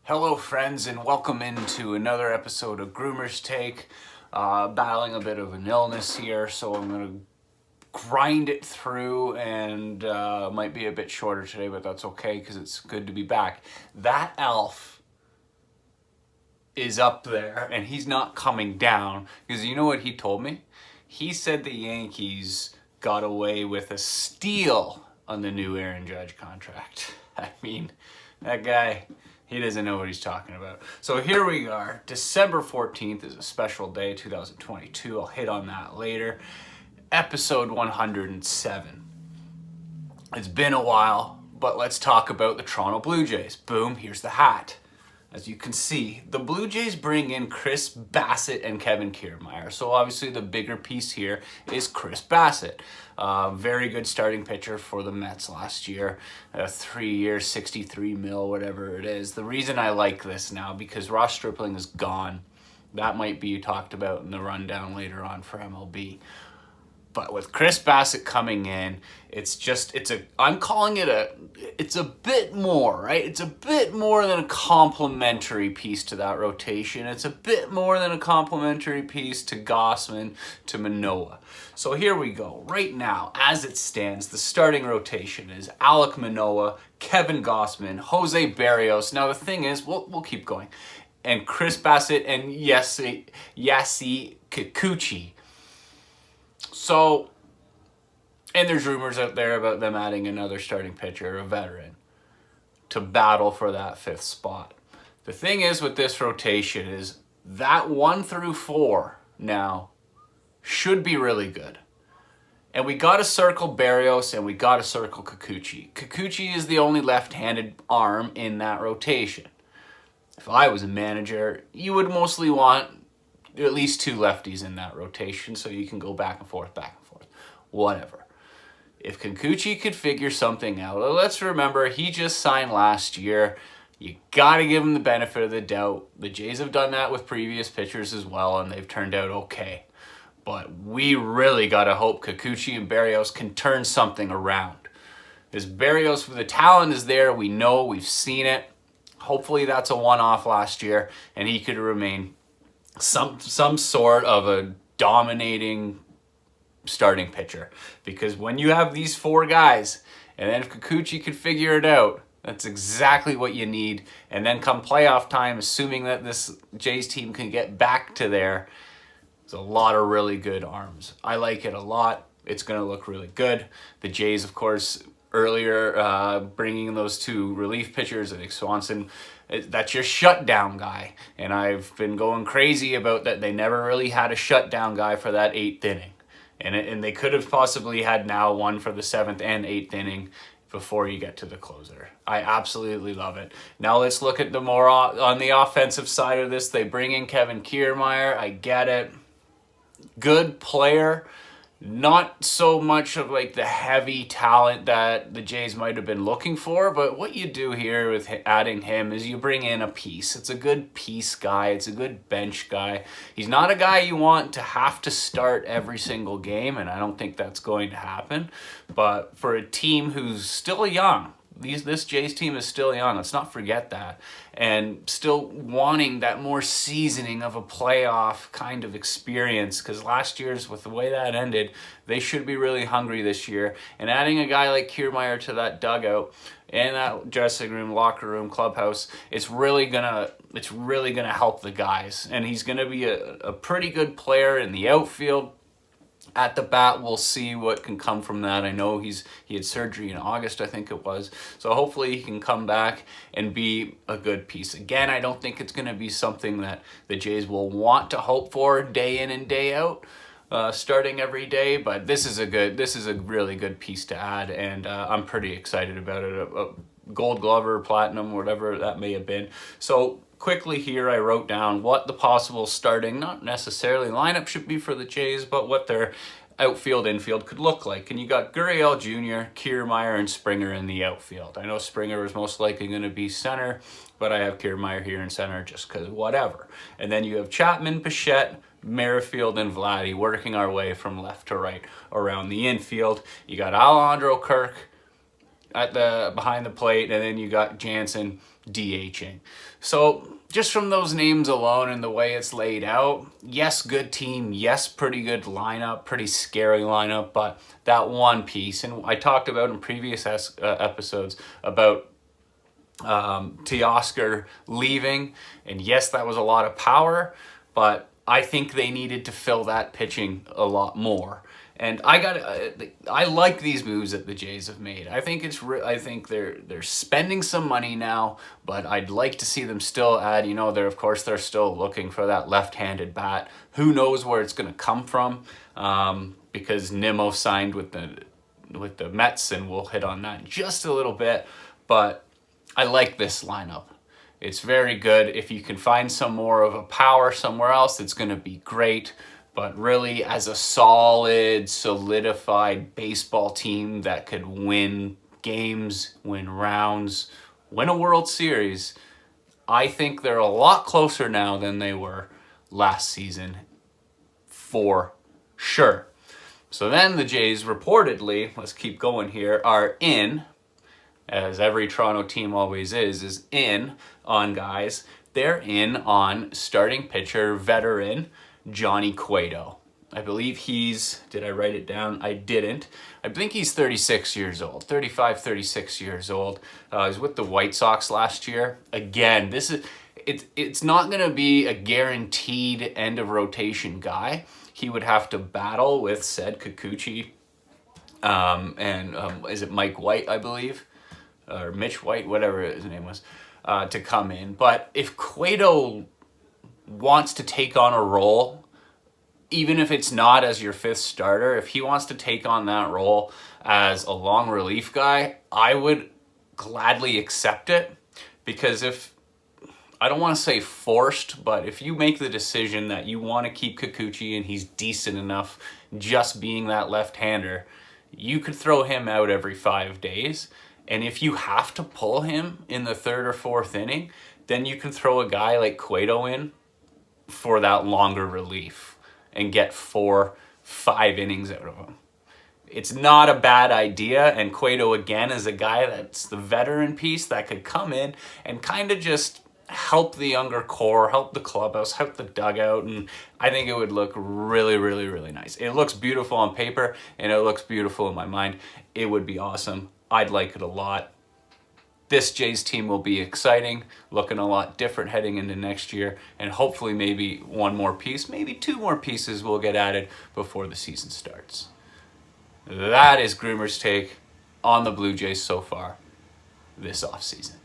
Hello friends, and welcome into another episode of GroomersTake. Battling a bit of an illness here, so I'm going to grind it through and might be a bit shorter today, but that's okay because it's good to be back. That elf is up there and he's not coming down because you know what he told me? He said the Yankees got away with a steal on the new Aaron Judge contract. I mean, that guy... he doesn't know what he's talking about. So here we are. December 14th is a special day, 2022. I'll hit on that later. Episode 107. It's been a while, but let's talk about the Toronto Blue Jays. Boom, here's the hat. As you can see, the Blue Jays bring in Chris Bassitt and Kevin Kiermaier. So obviously the bigger piece here is Chris Bassitt. Very good starting pitcher for the Mets last year. 3 years, 63 mil, whatever it is. The reason I like this now, because Ross Stripling is gone. That might be talked about in the rundown later on for MLB. But with Chris Bassitt coming in, I'm calling it it's a bit more, right? It's a bit more than a complementary piece to that rotation. It's a bit more than a complementary piece to Gausman, to Manoah. So here we go. Right now, as it stands, the starting rotation is Alek Manoah, Kevin Gausman, Jose Berrios. Now the thing is, we'll keep going. And Chris Bassitt and Yasi Kikuchi. So, and there's rumors out there about them adding another starting pitcher, a veteran, to battle for that fifth spot. The thing is with this rotation is that 1 through 4 now should be really good. And we got to circle Berrios and we got to circle Kikuchi. Kikuchi is the only left-handed arm in that rotation. If I was a manager, you would mostly want at least 2 lefties in that rotation so you can go back and forth, whatever. If Kikuchi could figure something out, let's remember he just signed last year. You got to give him the benefit of the doubt. The Jays have done that with previous pitchers as well, and they've turned out okay. But we really got to hope Kikuchi and Berrios can turn something around. This Berrios, the talent is there. We know, we've seen it. Hopefully that's a one-off last year, and he could remain some sort of a dominating starting pitcher. Because when you have these 4 guys, and then if Kikuchi could figure it out, that's exactly what you need. And then come playoff time, assuming that this Jays team can get back to there, there's a lot of really good arms. I like it a lot. It's going to look really good. The Jays, of course, earlier bringing in those 2 relief pitchers, I think Swanson, that's your shutdown guy. And I've been going crazy about that. They never really had a shutdown guy for that 8th inning. And they could have possibly had now one for the 7th and 8th inning before you get to the closer. I absolutely love it. Now let's look at the more on the offensive side of this. They bring in Kevin Kiermaier. I get it. Good player. Not so much of like the heavy talent that the Jays might have been looking for, but what you do here with adding him is you bring in a piece. It's a good piece guy. It's a good bench guy. He's not a guy you want to have to start every single game, and I don't think that's going to happen. But for a team who's still young, this Jays team is still young. Let's not forget that. And still wanting that more seasoning of a playoff kind of experience, because last year's, with the way that ended, they should be really hungry this year. And adding a guy like Kiermaier to that dugout and that dressing room, locker room, clubhouse, it's really gonna help the guys. And he's gonna be a pretty good player in the outfield. At the bat, we'll see what can come from that. I know he had surgery in August, I think it was. So hopefully he can come back and be a good piece. Again, I don't think it's going to be something that the Jays will want to hope for day in and day out, starting every day. But this is a really good piece to add, and I'm pretty excited about it. A Gold Glover, Platinum, whatever that may have been. So quickly here, I wrote down what the possible starting, not necessarily lineup should be for the Jays, but what their outfield, infield could look like. And you got Gurriel Jr., Kiermaier, and Springer in the outfield. I know Springer is most likely going to be center, but I have Kiermaier here in center just because whatever. And then you have Chapman, Bichette, Merrifield, and Vladdy working our way from left to right around the infield. You got Alejandro Kirk, at the behind the plate, and then you got Jansen DHing. So just from those names alone and the way it's laid out, yes, good team, yes, pretty good lineup, pretty scary lineup, but that one piece, and I talked about in previous episodes about Teoscar leaving, and yes, that was a lot of power, but I think they needed to fill that pitching a lot more. And I like these moves that the Jays have made. I think I think they're spending some money now, but I'd like to see them still add. You know, they're still looking for that left-handed bat. Who knows where it's going to come from? Because Nimmo signed with the Mets, and we'll hit on that in just a little bit. But I like this lineup. It's very good. If you can find some more of a power somewhere else, it's going to be great. But really, as a solid, solidified baseball team that could win games, win rounds, win a World Series, I think they're a lot closer now than they were last season, for sure. So then the Jays reportedly, let's keep going here, are in, as every Toronto team always is in on guys. They're in on starting pitcher, veteran Johnny Cueto. I believe did I write it down? I didn't. I think he's 36 years old, 35, 36 years old. He was with the White Sox last year. Again, it's not going to be a guaranteed end of rotation guy. He would have to battle with said Kikuchi, and is it Mike White, I believe? Or Mitch White, whatever his name was, to come in. But if Cueto wants to take on a role, even if it's not as your fifth starter, if he wants to take on that role as a long relief guy, I would gladly accept it. Because I don't want to say forced, but if you make the decision that you want to keep Kikuchi and he's decent enough just being that left-hander, you could throw him out every 5 days. And if you have to pull him in the third or fourth inning, then you can throw a guy like Cueto in for that longer relief and get 4-5 innings out of him. It's not a bad idea, and Cueto again is a guy that's the veteran piece that could come in and kind of just help the younger core, help the clubhouse, help the dugout, and I think it would look really, really, really nice. It looks beautiful on paper, and it looks beautiful in my mind. It would be awesome. I'd like it a lot. This Jays team will be exciting, looking a lot different heading into next year, and hopefully maybe one more piece, maybe 2 more pieces will get added before the season starts. That is Groomer's take on the Blue Jays so far this offseason.